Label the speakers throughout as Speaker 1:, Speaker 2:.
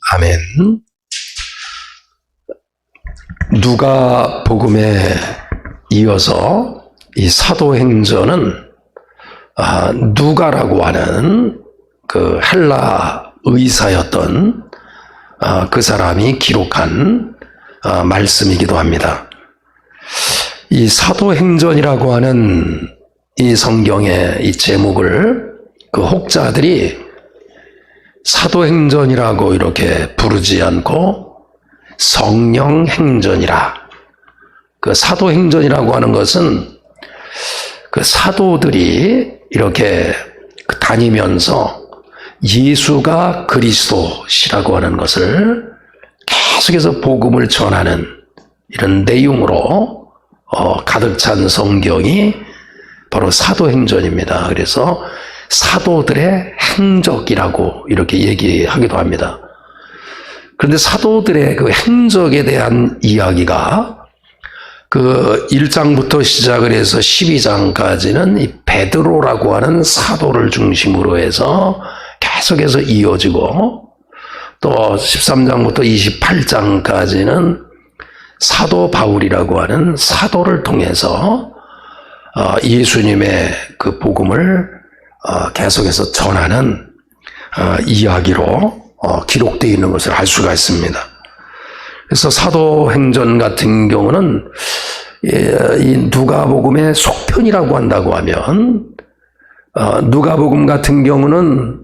Speaker 1: 아멘. 누가복음에 이어서 이 사도행전은 누가라고 하는 그 헬라 의사였던 그 사람이 기록한 말씀이기도 합니다. 이 사도행전이라고 하는 이 성경의 이 제목을 그 혹자들이 사도행전이라고 이렇게 부르지 않고 성령행전이라, 그 사도행전이라고 하는 것은 그 사도들이 이렇게 다니면서 예수가 그리스도시라고 하는 것을 계속해서 복음을 전하는 이런 내용으로 가득 찬 성경이 바로 사도행전입니다. 그래서 사도들의 행적이라고 이렇게 얘기하기도 합니다. 그런데 사도들의 그 행적에 대한 이야기가 그 1장부터 시작을 해서 12장까지는 이 베드로라고 하는 사도를 중심으로 해서 계속해서 이어지고, 또 13장부터 28장까지는 사도 바울이라고 하는 사도를 통해서 예수님의 그 복음을 계속해서 전하는 이야기로 기록되어 있는 것을 알 수가 있습니다. 그래서 사도행전 같은 경우는 이 누가복음의 속편이라고 한다고 하면, 누가복음 같은 경우는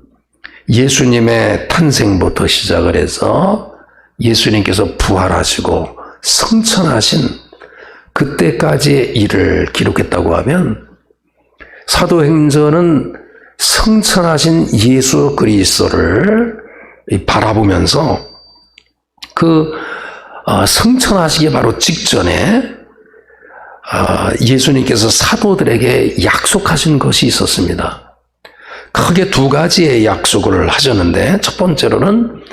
Speaker 1: 예수님의 탄생부터 시작을 해서 예수님께서 부활하시고 승천하신 그때까지의 일을 기록했다고 하면, 사도행전은 승천하신 예수 그리스도를 바라보면서 그 승천하시기 바로 직전에 예수님께서 사도들에게 약속하신 것이 있었습니다. 크게 두 가지의 약속을 하셨는데, 첫 번째로는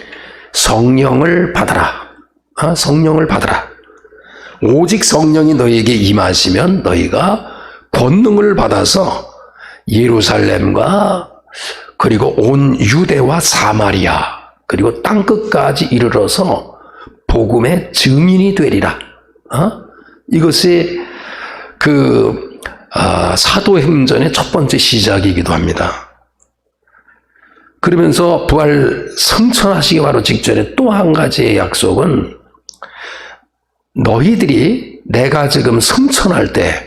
Speaker 1: 성령을 받아라. 성령을 받아라. 오직 성령이 너희에게 임하시면 너희가 권능을 받아서 예루살렘과 그리고 온 유대와 사마리아 그리고 땅끝까지 이르러서 복음의 증인이 되리라. 이것이 그 사도행전의 첫 번째 시작이기도 합니다. 그러면서 부활 승천하시기 바로 직전에 또 한 가지의 약속은, 너희들이 내가 지금 승천할 때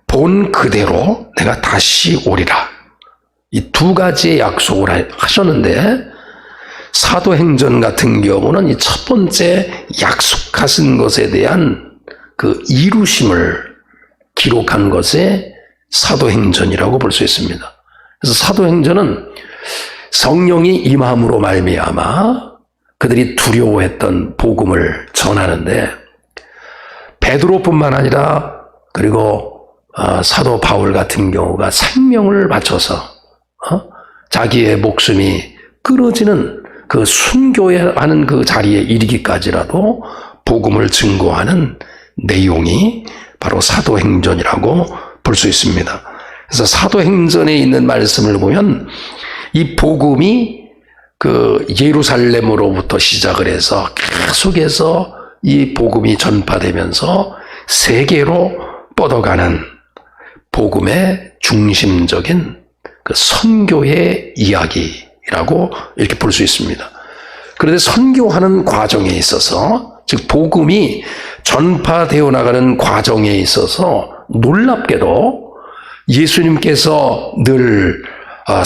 Speaker 1: 본 그대로 내가 다시 오리라. 이 두 가지의 약속을 하셨는데, 사도행전 같은 경우는 이 첫 번째 약속하신 것에 대한 그 이루심을 기록한 것에 사도행전이라고 볼 수 있습니다. 그래서 사도행전은 성령이 임함으로 말미암아 그들이 두려워했던 복음을 전하는데, 베드로뿐만 아니라 그리고 사도 바울 같은 경우가 생명을 바쳐서 자기의 목숨이 끊어지는 그 순교하는 그 자리에 이르기까지라도 복음을 증거하는 내용이 바로 사도행전이라고 볼 수 있습니다. 그래서 사도행전에 있는 말씀을 보면, 이 복음이 그 예루살렘으로부터 시작을 해서 계속해서 이 복음이 전파되면서 세계로 뻗어가는 복음의 중심적인 그 선교의 이야기라고 이렇게 볼 수 있습니다. 그런데 선교하는 과정에 있어서, 즉 복음이 전파되어 나가는 과정에 있어서 놀랍게도 예수님께서 늘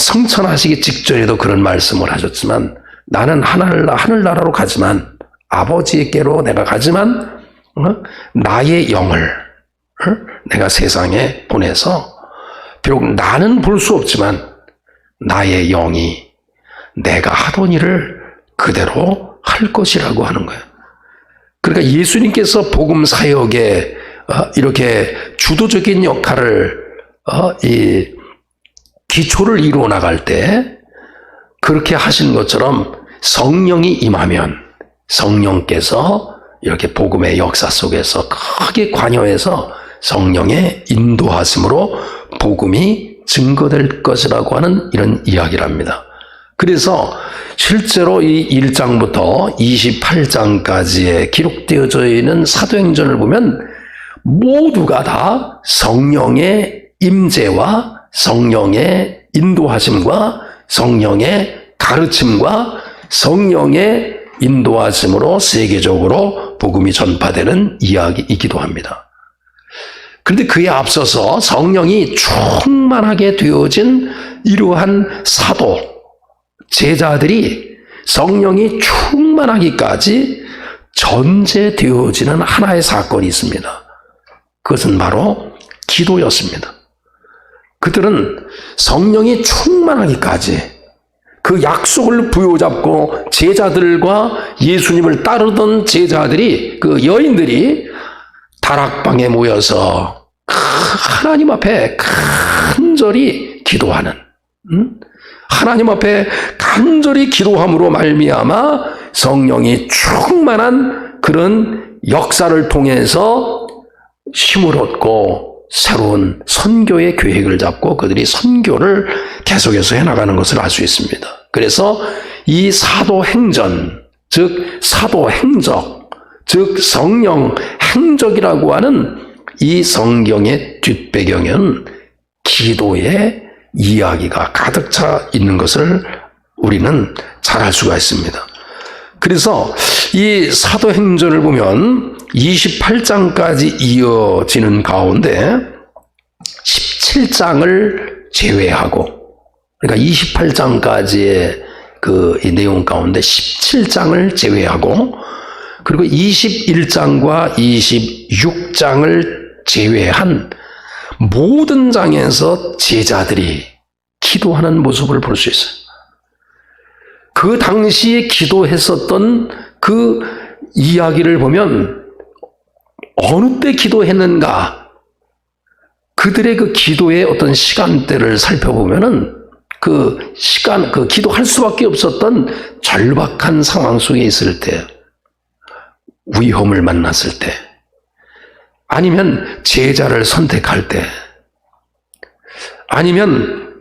Speaker 1: 승천하시기 직전에도 그런 말씀을 하셨지만, 나는 하늘나라로 가지만, 아버지께로 내가 가지만 나의 영을 내가 세상에 보내서, 비록 나는 볼 수 없지만 나의 영이 내가 하던 일을 그대로 할 것이라고 하는 거예요. 그러니까 예수님께서 복음 사역에 이렇게 주도적인 역할을 이 기초를 이루어 나갈 때 그렇게 하신 것처럼, 성령이 임하면 성령께서 이렇게 복음의 역사 속에서 크게 관여해서 성령의 인도하심으로 복음이 증거될 것이라고 하는 이런 이야기를 합니다. 그래서 실제로 이 1장부터 28장까지에 기록되어져 있는 사도행전을 보면 모두가 다 성령의 임재와 성령의 인도하심과 성령의 가르침과 성령의 인도하심으로 세계적으로 복음이 전파되는 이야기이기도 합니다. 그런데 그에 앞서서 성령이 충만하게 되어진 이러한 사도, 제자들이 성령이 충만하기까지 전제되어지는 하나의 사건이 있습니다. 그것은 바로 기도였습니다. 그들은 성령이 충만하기까지 그 약속을 부여잡고 제자들과 예수님을 따르던 제자들이, 그 여인들이 다락방에 모여서 하나님 앞에 간절히 기도하는, 하나님 앞에 간절히 기도함으로 말미암아 성령이 충만한 그런 역사를 통해서 힘을 얻고 새로운 선교의 계획을 잡고 그들이 선교를 계속해서 해나가는 것을 알 수 있습니다. 그래서 이 사도행전, 즉 사도행적, 즉 성령 행적이라고 하는 이 성경의 뒷배경은 기도의 이야기가 가득 차 있는 것을 우리는 잘 알 수가 있습니다. 그래서 이 사도행전을 보면 28장까지 이어지는 가운데 17장을 제외하고, 그러니까 28장까지의 그 내용 가운데 17장을 제외하고, 그리고 21장과 26장을 제외한 모든 장에서 제자들이 기도하는 모습을 볼 수 있어요. 그 당시에 기도했었던 그 이야기를 보면 어느 때 기도했는가, 그들의 그 기도의 어떤 시간대를 살펴보면은 그 시간, 그 기도할 수밖에 없었던 절박한 상황 속에 있을 때, 위험을 만났을 때, 아니면 제자를 선택할 때, 아니면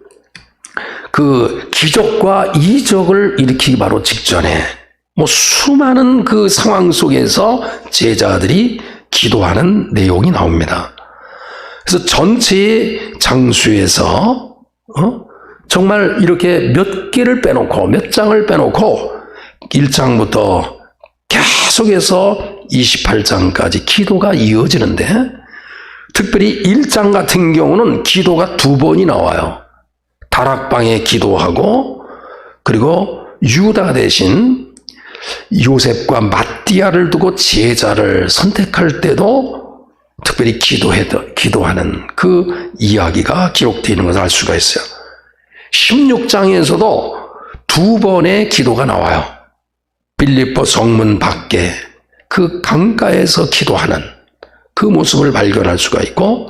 Speaker 1: 그 기적과 이적을 일으키기 바로 직전에 수많은 그 상황 속에서 제자들이 기도하는 내용이 나옵니다. 그래서 전체의 장수에서 정말 이렇게 몇 개를 빼놓고, 몇 장을 빼놓고 1장부터 계속해서 28장까지 기도가 이어지는데, 특별히 1장 같은 경우는 기도가 2번이 나와요. 다락방에 기도하고, 그리고 유다 대신 요셉과 마띠아를 두고 제자를 선택할 때도 특별히 기도하는 그 이야기가 기록되어 있는 것을 알 수가 있어요. 16장에서도 2번의 기도가 나와요. 빌립보 성문 밖에 그 강가에서 기도하는 그 모습을 발견할 수가 있고,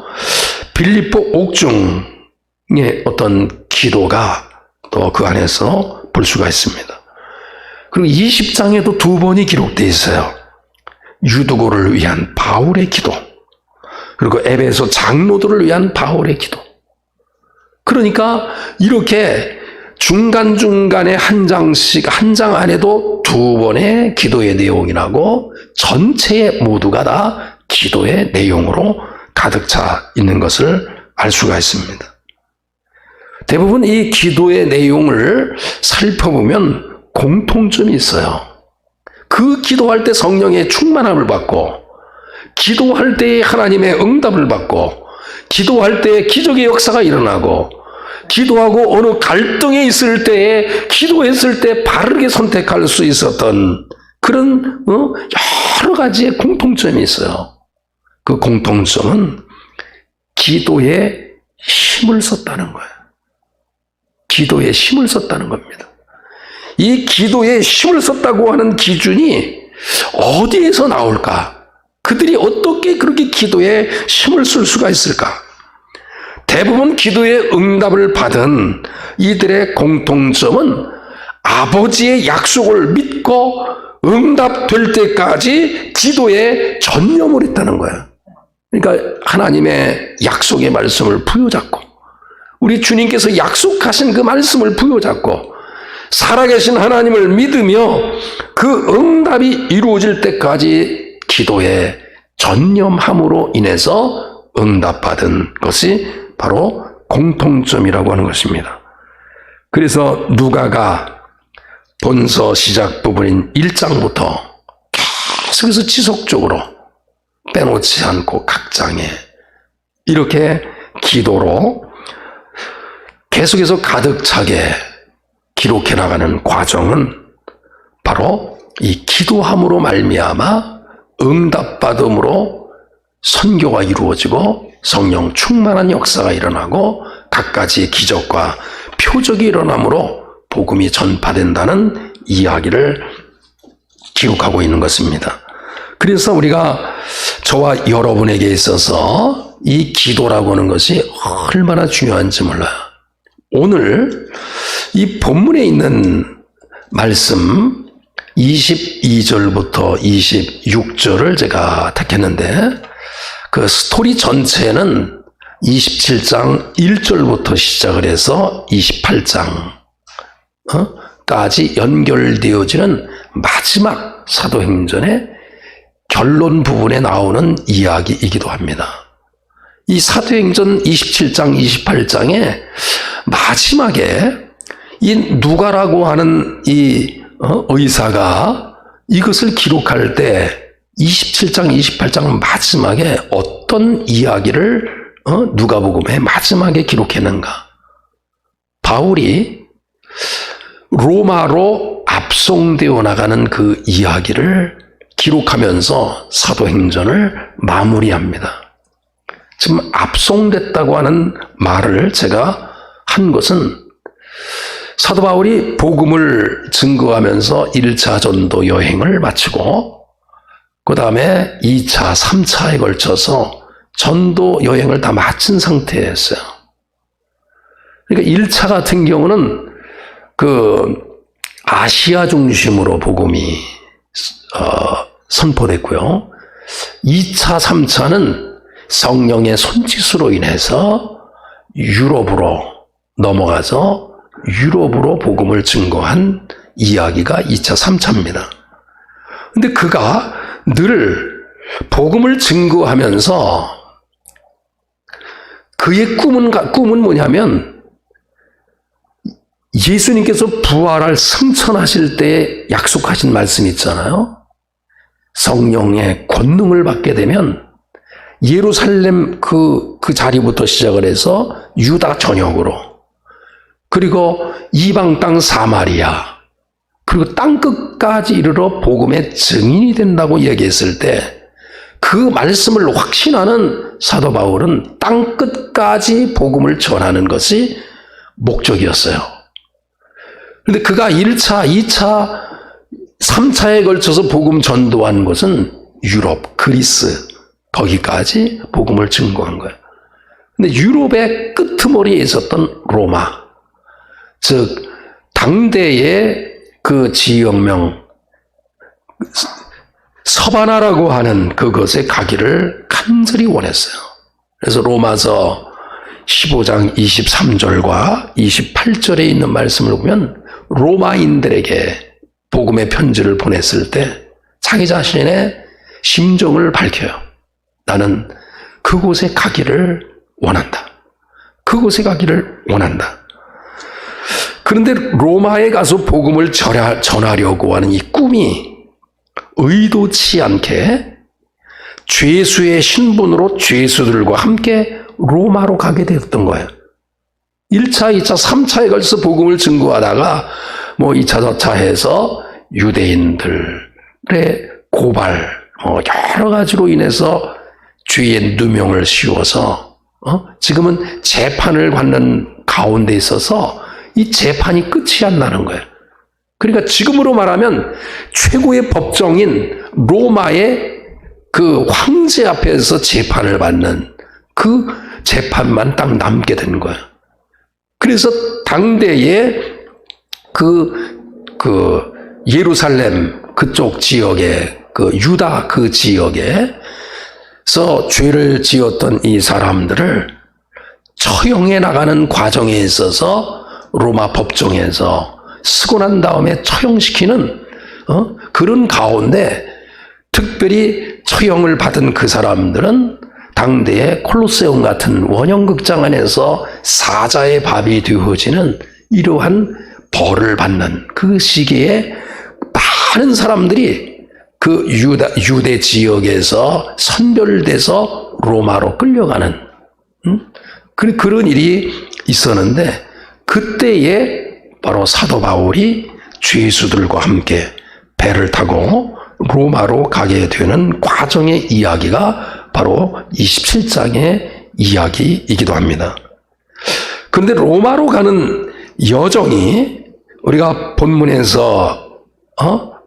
Speaker 1: 빌립보 옥중의 어떤 기도가 또 그 안에서 볼 수가 있습니다. 그리고 20장에도 2번이 기록되어 있어요. 유두고를 위한 바울의 기도, 그리고 에베소 장로들을 위한 바울의 기도. 그러니까 이렇게 중간중간에 한 장씩, 한 장 안에도 2번의 기도의 내용이 나고 전체에 모두가 다 기도의 내용으로 가득 차 있는 것을 알 수가 있습니다. 대부분 이 기도의 내용을 살펴보면 공통점이 있어요. 그 기도할 때 성령의 충만함을 받고, 기도할 때에 하나님의 응답을 받고, 기도할 때에 기적의 역사가 일어나고, 기도하고 어느 갈등에 있을 때에 기도했을 때 바르게 선택할 수 있었던 그런 여러 가지의 공통점이 있어요. 그 공통점은 기도에 힘을 썼다는 거예요. 기도에 힘을 썼다는 겁니다. 이 기도에 힘을 썼다고 하는 기준이 어디에서 나올까? 그들이 어떻게 그렇게 기도에 힘을 쓸 수가 있을까? 대부분 기도의 응답을 받은 이들의 공통점은 아버지의 약속을 믿고 응답될 때까지 기도에 전념을 했다는 거예요. 그러니까 하나님의 약속의 말씀을 부여잡고, 우리 주님께서 약속하신 그 말씀을 부여잡고, 살아계신 하나님을 믿으며 그 응답이 이루어질 때까지 기도에 전념함으로 인해서 응답받은 것이 바로 공통점이라고 하는 것입니다. 그래서 누가가 본서 시작 부분인 1장부터 계속해서 지속적으로 빼놓지 않고 각 장에 이렇게 기도로 계속해서 가득 차게 기록해 나가는 과정은 바로 이 기도함으로 말미암아 응답받음으로 선교가 이루어지고 성령 충만한 역사가 일어나고 갖가지 기적과 표적이 일어나므로 복음이 전파된다는 이야기를 기록하고 있는 것입니다. 그래서 우리가 저와 여러분에게 있어서 이 기도라고 하는 것이 얼마나 중요한지 몰라요. 오늘 이 본문에 있는 말씀 22절부터 26절을 제가 택했는데 그 스토리 전체는 27장 1절부터 시작을 해서 28장까지 연결되어지는 마지막 사도행전의 결론 부분에 나오는 이야기이기도 합니다. 이 사도행전 27장, 28장에 마지막에 이 누가라고 하는 이 의사가 이것을 기록할 때 27장, 28장 마지막에 어떤 이야기를 누가복음의 마지막에 기록했는가? 바울이 로마로 압송되어 나가는 그 이야기를 기록하면서 사도행전을 마무리합니다. 지금 압송됐다고 하는 말을 제가 한 것은 사도 바울이 복음을 증거하면서 1차 전도 여행을 마치고 그 다음에 2차, 3차에 걸쳐서 전도 여행을 다 마친 상태였어요. 그러니까 1차 같은 경우는 그 아시아 중심으로 복음이 선포됐고요. 2차, 3차는 성령의 손짓으로 인해서 유럽으로 넘어가서 유럽으로 복음을 증거한 이야기가 2차, 3차입니다. 근데 그가 늘 복음을 증거하면서 그의 꿈은 뭐냐면 예수님께서 부활할 승천하실 때 약속하신 말씀 있잖아요. 성령의 권능을 받게 되면 예루살렘 그 자리부터 시작을 해서 유다 전역으로 그리고 이방 땅 사마리아 그리고 땅 끝까지 이르러 복음의 증인이 된다고 얘기했을 때 그 말씀을 확신하는 사도 바울은 땅 끝까지 복음을 전하는 것이 목적이었어요. 그런데 그가 1차, 2차, 3차에 걸쳐서 복음 전도한 것은 유럽, 그리스 거기까지 복음을 증거한 거예요. 근데 유럽의 끄트머리에 있었던 로마, 즉 당대의 그 지역명 서바나라고 하는 그것에 가기를 간절히 원했어요. 그래서 로마서 15장 23절과 28절에 있는 말씀을 보면 로마인들에게 복음의 편지를 보냈을 때 자기 자신의 심정을 밝혀요. 나는 그곳에 가기를 원한다. 그곳에 가기를 원한다. 그런데 로마에 가서 복음을 전하려고 하는 이 꿈이 의도치 않게 죄수의 신분으로 죄수들과 함께 로마로 가게 되었던 거예요. 1차, 2차, 3차에 걸쳐서 복음을 증거하다가 2차, 4차 해서 유대인들의 고발 여러 가지로 인해서 죄의 누명을 씌워서 지금은 재판을 받는 가운데 있어서 이 재판이 끝이 안 나는 거예요. 그러니까 지금으로 말하면 최고의 법정인 로마의 그 황제 앞에서 재판을 받는 그 재판만 딱 남게 된 거예요. 그래서 당대에 그 예루살렘 그쪽 지역에 그 유다 그 지역에서 죄를 지었던 이 사람들을 처형해 나가는 과정에 있어서 로마 법정에서 쓰고 난 다음에 처형시키는 그런 가운데 특별히 처형을 받은 그 사람들은 당대의 콜로세움 같은 원형극장 안에서 사자의 밥이 되어지는 이러한 벌을 받는 그 시기에 많은 사람들이 그 유대 지역에서 선별돼서 로마로 끌려가는 그런 일이 있었는데, 그때에 바로 사도 바울이 죄수들과 함께 배를 타고 로마로 가게 되는 과정의 이야기가 바로 27장의 이야기이기도 합니다. 그런데 로마로 가는 여정이 우리가 본문에서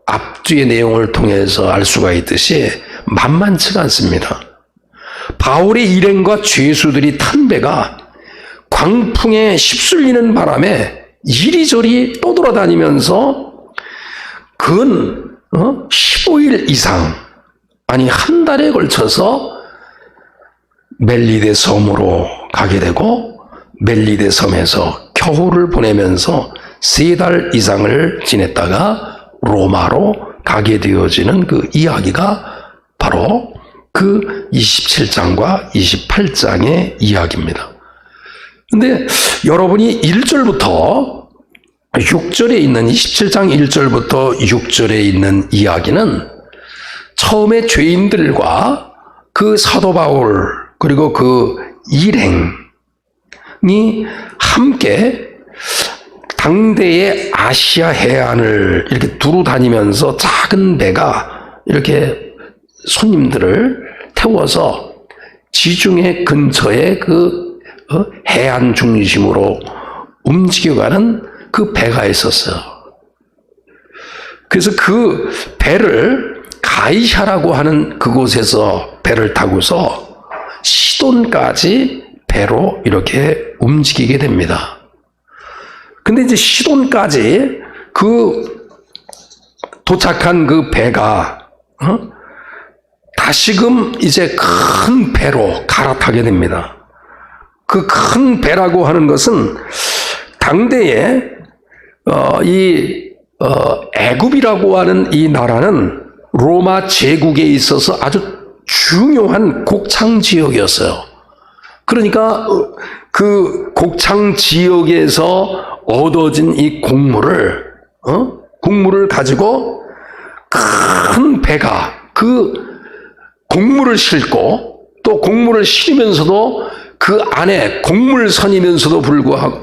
Speaker 1: 앞뒤의 내용을 통해서 알 수가 있듯이 만만치가 않습니다. 바울의 일행과 죄수들이 탄 배가 광풍에 휩쓸리는 바람에 이리저리 떠돌아다니면서 근 15일 이상, 아니 한 달에 걸쳐서 멜리데 섬으로 가게 되고, 멜리데 섬에서 겨울을 보내면서 3달 이상을 지냈다가 로마로 가게 되어지는 그 이야기가 바로 그 27장과 28장의 이야기입니다. 근데 여러분이 1절부터 6절에 있는 27장 1절부터 6절에 있는 이야기는 처음에 죄인들과 그 사도 바울 그리고 그 일행이 함께 당대의 아시아 해안을 이렇게 두루 다니면서 작은 배가 이렇게 손님들을 태워서 지중해 근처의 그 해안 중심으로 움직여가는 그 배가 있었어요. 그래서 그 배를 가이샤라고 하는 그곳에서 배를 타고서 시돈까지 배로 이렇게 움직이게 됩니다. 근데 이제 시돈까지 그 도착한 그 배가 다시금 이제 큰 배로 갈아타게 됩니다. 그 큰 배라고 하는 것은 당대에 애굽이라고 하는 이 나라는 로마 제국에 있어서 아주 중요한 곡창 지역이었어요. 그러니까 그 곡창 지역에서 얻어진 이 곡물을 가지고 큰 배가 그 곡물을 싣고, 또 곡물을 실으면서도 그 안에 곡물선이면서도 불구하고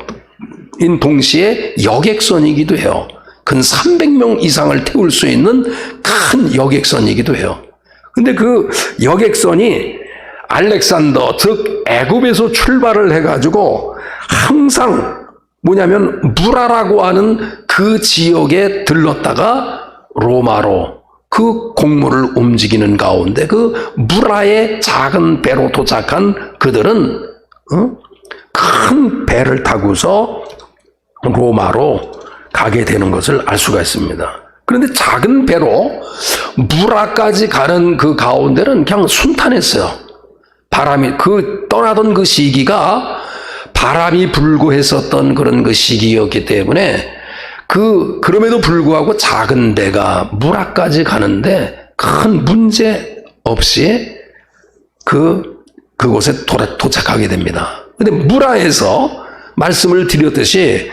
Speaker 1: 동시에 여객선이기도 해요. 근 300명 이상을 태울 수 있는 큰 여객선이기도 해요. 근데 그 여객선이 알렉산더, 즉 애굽에서 출발을 해가지고 항상 뭐냐면 무라라고 하는 그 지역에 들렀다가 로마로 그 곡물을 움직이는 가운데 그 무라의 작은 배로 도착한 그들은 큰 배를 타고서 로마로 가게 되는 것을 알 수가 있습니다. 그런데 작은 배로 무라까지 가는 그 가운데는 그냥 순탄했어요. 바람이, 떠나던 그 시기가 바람이 불고 했었던 그런 그 시기였기 때문에 그럼에도 불구하고 작은 배가 무라까지 가는데 큰 문제 없이 그곳에 도착하게 됩니다. 근데 무라에서 말씀을 드렸듯이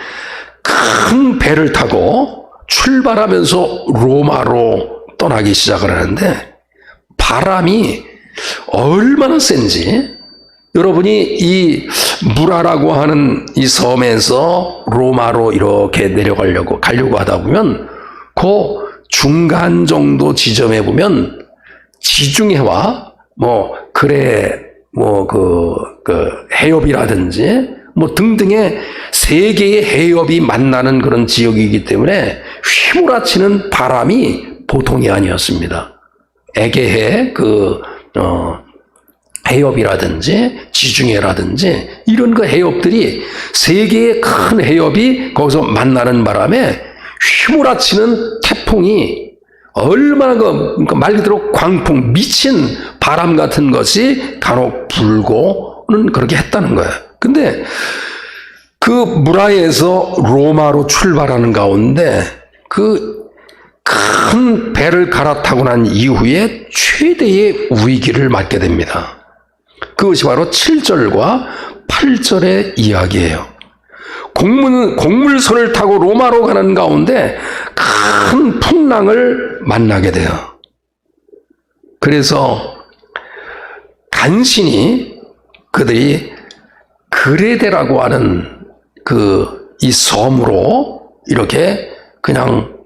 Speaker 1: 큰 배를 타고 출발하면서 로마로 떠나기 시작을 하는데, 바람이 얼마나 센지 여러분이 이 무라라고 하는 이 섬에서 로마로 이렇게 가려고 하다 보면 그 중간 정도 지점에 보면 지중해와 해협이라든지 등등의 세 개의 해협이 만나는 그런 지역이기 때문에 휘몰아치는 바람이 보통이 아니었습니다. 에게해 해협이라든지 지중해라든지 이런 그 해협들이 세 개의 큰 해협이 거기서 만나는 바람에 휘몰아치는 태풍이 얼마나 말 그대로 광풍, 미친 바람 같은 것이 간혹 불고는 그렇게 했다는 거예요. 근데 그 무라에서 로마로 출발하는 가운데 그 큰 배를 갈아타고 난 이후에 최대의 위기를 맞게 됩니다. 그것이 바로 7절과 8절의 이야기예요. 곡물선을 타고 로마로 가는 가운데 큰 풍랑을 만나게 돼요. 그래서 간신히 그들이 그레데라고 하는 이 섬으로 이렇게 그냥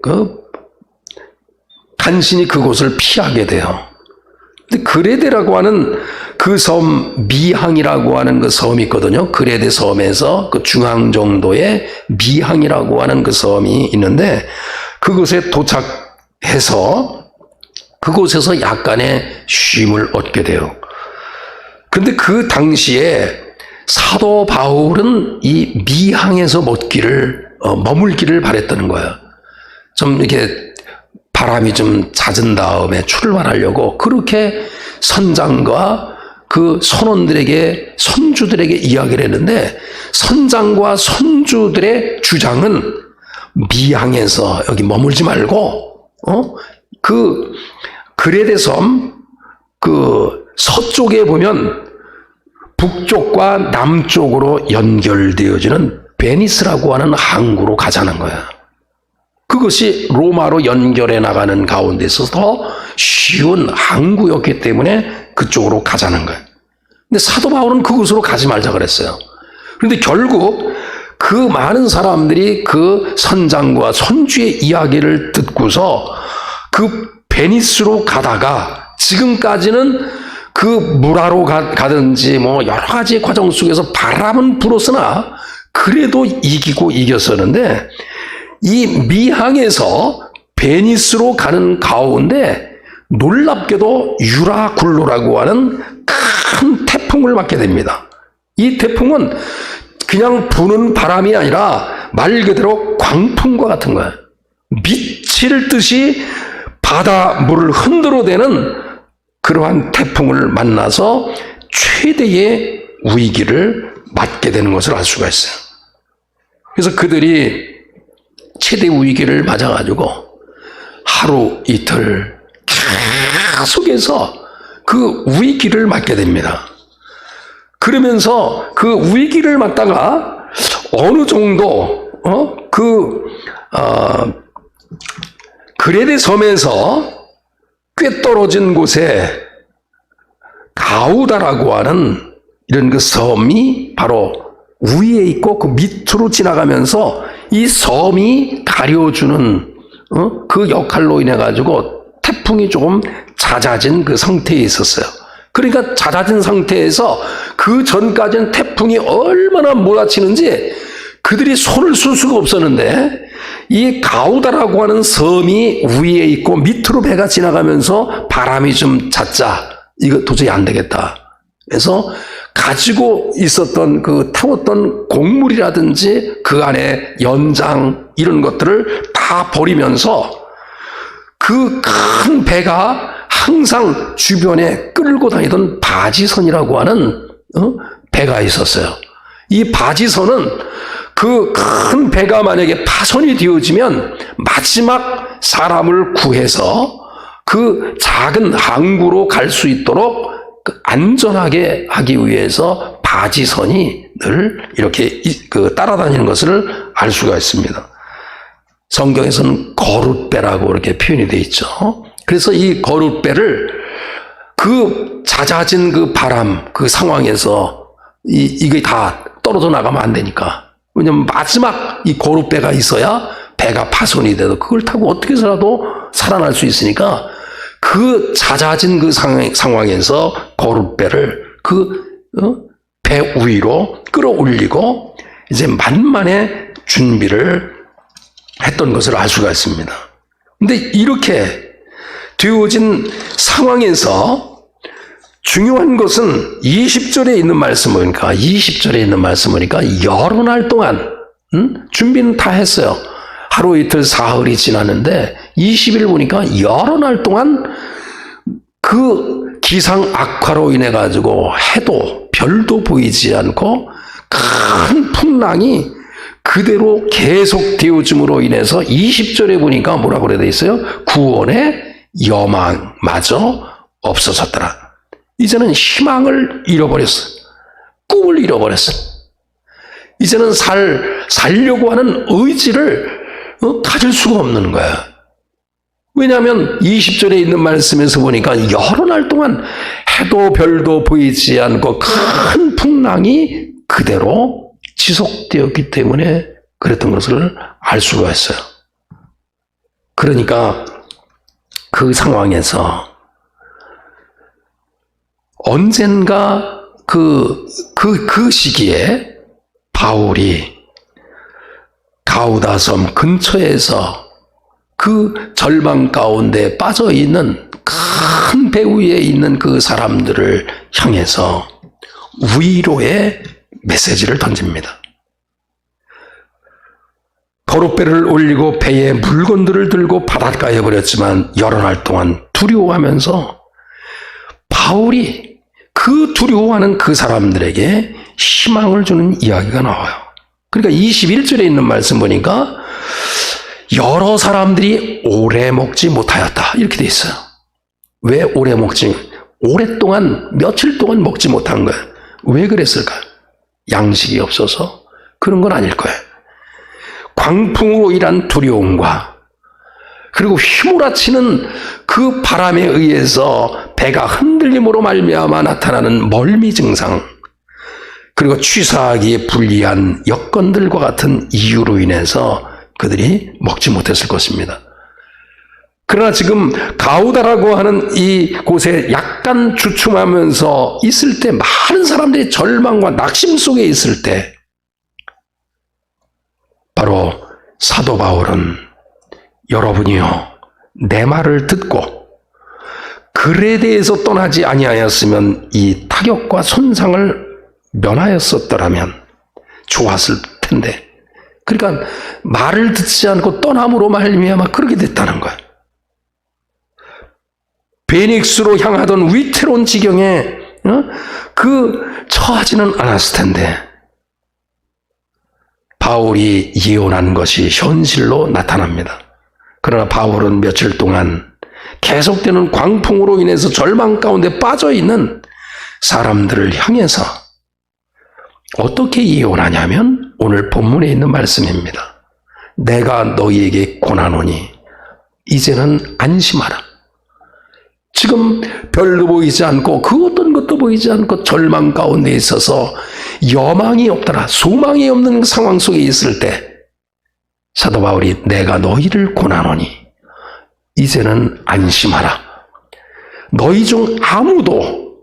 Speaker 1: 간신히 그곳을 피하게 돼요. 근데 그레데라고 하는 그 섬, 미항이라고 하는 그 섬이 있거든요. 그레데 섬에서 그 중앙 정도의 미항이라고 하는 그 섬이 있는데 그곳에 도착해서 그곳에서 약간의 쉼을 얻게 돼요. 근데 그 당시에 사도 바울은 이 미항에서 머물기를 바랬다는 거예요. 좀 이렇게 바람이 좀 잦은 다음에 출발하려고 그렇게 선장과 그 선주들에게 이야기를 했는데 선장과 선주들의 주장은 미항에서 여기 머물지 말고 그 그레데 섬 서쪽에 보면 북쪽과 남쪽으로 연결되어지는 베니스라고 하는 항구로 가자는 거야. 그것이 로마로 연결해 나가는 가운데서 더 쉬운 항구였기 때문에 그쪽으로 가자는 거예요. 근데 사도 바울은 그곳으로 가지 말자 그랬어요. 그런데 결국 그 많은 사람들이 그 선장과 선주의 이야기를 듣고서 그 베니스로 가다가 지금까지는 그 무라로 가든지 뭐 여러 가지 과정 속에서 바람은 불었으나 그래도 이겼었는데 이 미항에서 베니스로 가는 가운데 놀랍게도 유라굴로라고 하는 큰 태풍을 맞게 됩니다. 이 태풍은 그냥 부는 바람이 아니라 말 그대로 광풍과 같은 거예요. 미칠 듯이 바닷물을 흔들어대는 그러한 태풍을 만나서 최대의 위기를 맞게 되는 것을 알 수가 있어요. 그래서 그들이 최대 위기를 맞아가지고 하루 이틀 계속해서 그 위기를 맞게 됩니다. 그러면서 그 위기를 맞다가 어느 정도 그레데 섬에서 꽤 떨어진 곳에 가우다라고 하는 이런 그 섬이 바로 위에 있고 그 밑으로 지나가면서 이 섬이 가려주는 그 역할로 인해 가지고 태풍이 조금 잦아진 그 상태에 있었어요. 그러니까 잦아진 상태에서 그 전까지는 태풍이 얼마나 몰아치는지 그들이 손을 쓸 수가 없었는데 이 가우다라고 하는 섬이 위에 있고 밑으로 배가 지나가면서 바람이 좀 잦자 이거 도저히 안 되겠다. 그래서 가지고 있었던 태웠던 곡물이라든지 그 안에 연장 이런 것들을 다 버리면서 그 큰 배가 항상 주변에 끌고 다니던 바지선이라고 하는 배가 있었어요. 이 바지선은 그 큰 배가 만약에 파손이 되어지면 마지막 사람을 구해서 그 작은 항구로 갈 수 있도록 안전하게 하기 위해서 바지선이 늘 이렇게 따라다니는 것을 알 수가 있습니다. 성경에서는 거룻배라고 이렇게 표현이 되어 있죠. 그래서 이 거룻배를 그 잦아진 그 바람, 그 상황에서 이게 다 떨어져 나가면 안 되니까. 왜냐면 마지막 이 거룻배가 있어야 배가 파손이 돼도 그걸 타고 어떻게 해서라도 살아날 수 있으니까 그 잦아진 그 상황에서 거룻배를 배 위로 끌어올리고 이제 만만의 준비를 했던 것을 알 수가 있습니다. 근데 이렇게 되어진 상황에서 중요한 것은 20절에 있는 말씀이니까 여러 날 동안 준비는 다 했어요. 하루 이틀 사흘이 지났는데 20일 보니까 여러 날 동안 그 기상 악화로 인해 가지고 해도 별도 보이지 않고 큰 풍랑이 그대로 계속되어짐으로 인해서 20절에 보니까 뭐라고 그래 있어요? 구원의 여망마저 없어졌더라. 이제는 희망을 잃어버렸어. 꿈을 잃어버렸어. 이제는 살려고 하는 의지를 가질 수가 없는 거야. 왜냐하면 20절에 있는 말씀에서 보니까 여러 날 동안 해도 별도 보이지 않고 큰 풍랑이 그대로 지속되었기 때문에 그랬던 것을 알 수가 있어요. 그러니까 그 상황에서 언젠가 그 시기에 바울이 가우다섬 근처에서 그 절망 가운데 빠져 있는 큰 배 위에 있는 그 사람들을 향해서 위로의 메시지를 던집니다. 거룻배를 올리고 배에 물건들을 들고 바닷가에 버렸지만 여러 날 동안 두려워하면서 바울이 그 두려워하는 그 사람들에게 희망을 주는 이야기가 나와요. 그러니까 21절에 있는 말씀 보니까 여러 사람들이 오래 먹지 못하였다 이렇게 돼 있어요. 왜 오랫동안 며칠 동안 먹지 못한 거예요. 왜 그랬을까? 양식이 없어서 그런 건 아닐 거예요. 광풍으로 인한 두려움과 그리고 휘몰아치는 그 바람에 의해서 배가 흔들림으로 말미암아 나타나는 멀미 증상, 그리고 취사하기에 불리한 여건들과 같은 이유로 인해서 그들이 먹지 못했을 것입니다. 그러나 지금 가우다라고 하는 이 곳에 약간 주춤하면서 있을 때, 많은 사람들이 절망과 낙심 속에 있을 때 바로 사도 바울은 여러분이요 내 말을 듣고 글에 대해서 떠나지 아니하였으면 이 타격과 손상을 면하였었더라면 좋았을 텐데, 그러니까 말을 듣지 않고 떠남으로 말미암아 그렇게 됐다는 거야. 베닉스로 향하던 위태로운 지경에 처하지는 않았을 텐데 바울이 예언한 것이 현실로 나타납니다. 그러나 바울은 며칠 동안 계속되는 광풍으로 인해서 절망 가운데 빠져있는 사람들을 향해서 어떻게 예언하냐면 오늘 본문에 있는 말씀입니다. 내가 너희에게 권하노니 이제는 안심하라. 지금 별도 보이지 않고 그 어떤 것도 보이지 않고 절망 가운데 있어서 여망이 없더라, 소망이 없는 상황 속에 있을 때 사도 바울이 내가 너희를 권하노니 이제는 안심하라. 너희 중 아무도,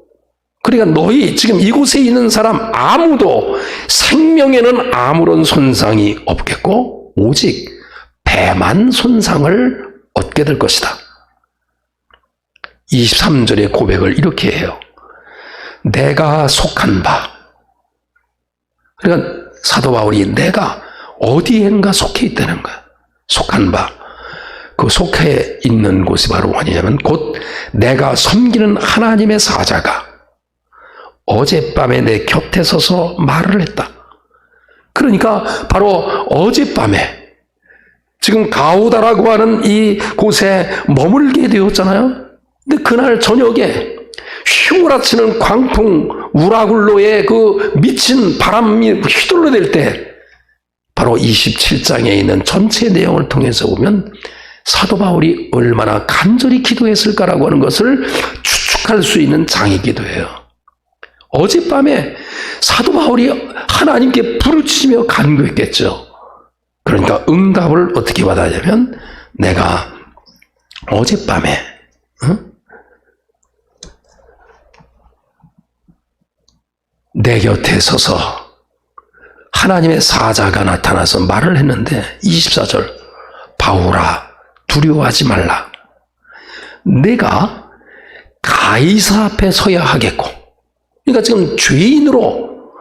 Speaker 1: 그러니까 너희 지금 이곳에 있는 사람 아무도 생명에는 아무런 손상이 없겠고 오직 배만 손상을 얻게 될 것이다. 23절의 고백을 이렇게 해요. 내가 속한 바. 그러니까 사도 바울이 내가 어디엔가 속해 있다는 거야. 속한 바. 그 속해 있는 곳이 바로 어디냐면 곧 내가 섬기는 하나님의 사자가 어젯밤에 내 곁에 서서 말을 했다. 그러니까 바로 어젯밤에 지금 가우다라고 하는 이 곳에 머물게 되었잖아요. 근데 그날 저녁에 휘몰아치는 광풍, 우라굴로의 그 미친 바람이 휘둘러댈 때 바로 27장에 있는 전체 내용을 통해서 보면 사도 바울이 얼마나 간절히 기도했을까라고 하는 것을 추측할 수 있는 장이기도 해요. 어젯밤에 사도 바울이 하나님께 부르짖으며 간구했겠죠. 그러니까 응답을 어떻게 받았냐면 내가 어젯밤에 내 곁에 서서 하나님의 사자가 나타나서 말을 했는데 24절 바울아 두려워하지 말라. 내가 가이사 앞에 서야 하겠고, 그러니까 지금 죄인으로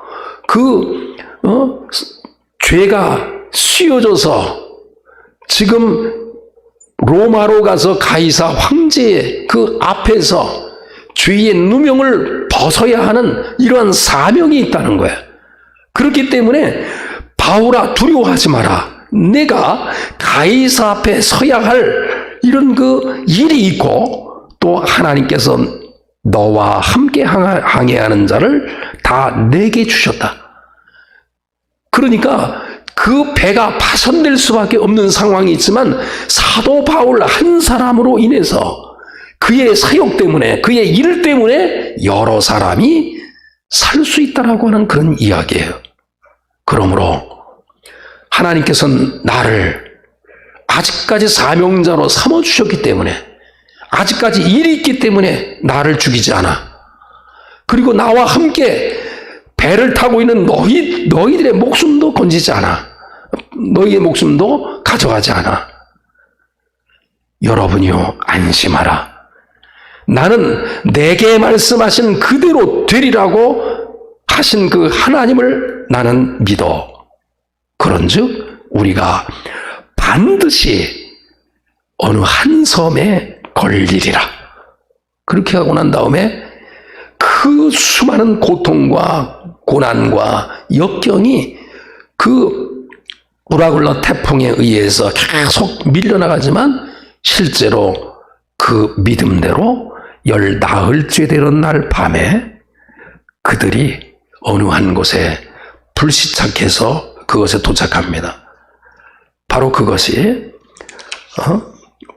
Speaker 1: 죄가 씌워져서 지금 로마로 가서 가이사 황제의 그 앞에서 죄의 누명을 벗어야 하는 이러한 사명이 있다는 거야. 그렇기 때문에 바울아 두려워하지 마라. 내가 가이사 앞에 서야 할 이런 그 일이 있고 또 하나님께서 너와 함께 항해하는 자를 다 내게 주셨다. 그러니까 그 배가 파손될 수밖에 없는 상황이 있지만 사도 바울 한 사람으로 인해서 그의 사역 때문에 그의 일 때문에 여러 사람이 살 수 있다라고 하는 그런 이야기예요. 그러므로 하나님께서는 나를 아직까지 사명자로 삼아주셨기 때문에 아직까지 일이 있기 때문에 나를 죽이지 않아. 그리고 나와 함께 배를 타고 있는 너희들의 목숨도 건지지 않아. 너희의 목숨도 가져가지 않아. 여러분이요 안심하라. 나는 내게 말씀하신 그대로 되리라고 하신 그 하나님을 나는 믿어. 그런즉 우리가 반드시 어느 한 섬에 걸리리라. 그렇게 하고 난 다음에 그 수많은 고통과 고난과 역경이 그 우라굴라 태풍에 의해서 계속 밀려나가지만 실제로 그 믿음대로 열 나흘째 되는 날 밤에 그들이 어느 한 곳에 불시착해서 그것에 도착합니다. 바로 그것이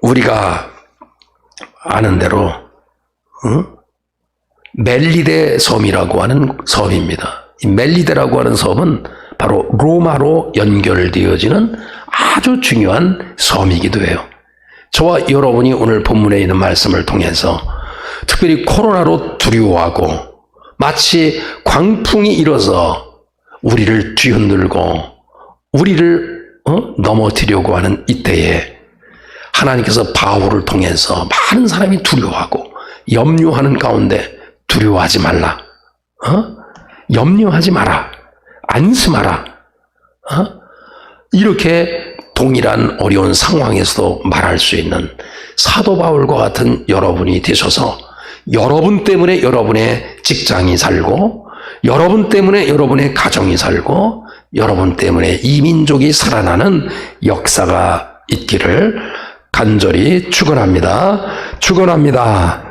Speaker 1: 우리가 아는 대로 멜리데 섬이라고 하는 섬입니다. 이 멜리데라고 하는 섬은 바로 로마로 연결되어지는 아주 중요한 섬이기도 해요. 저와 여러분이 오늘 본문에 있는 말씀을 통해서 특별히 코로나로 두려워하고 마치 광풍이 일어서 우리를 뒤흔들고 우리를 넘어뜨리려고 하는 이때에 하나님께서 바울을 통해서 많은 사람이 두려워하고 염려하는 가운데 두려워하지 말라. 염려하지 마라. 안심하라. 이렇게 동일한 어려운 상황에서도 말할 수 있는 사도 바울과 같은 여러분이 되셔서 여러분 때문에 여러분의 직장이 살고 여러분 때문에 여러분의 가정이 살고 여러분 때문에 이 민족이 살아나는 역사가 있기를 간절히 축원합니다. 축원합니다.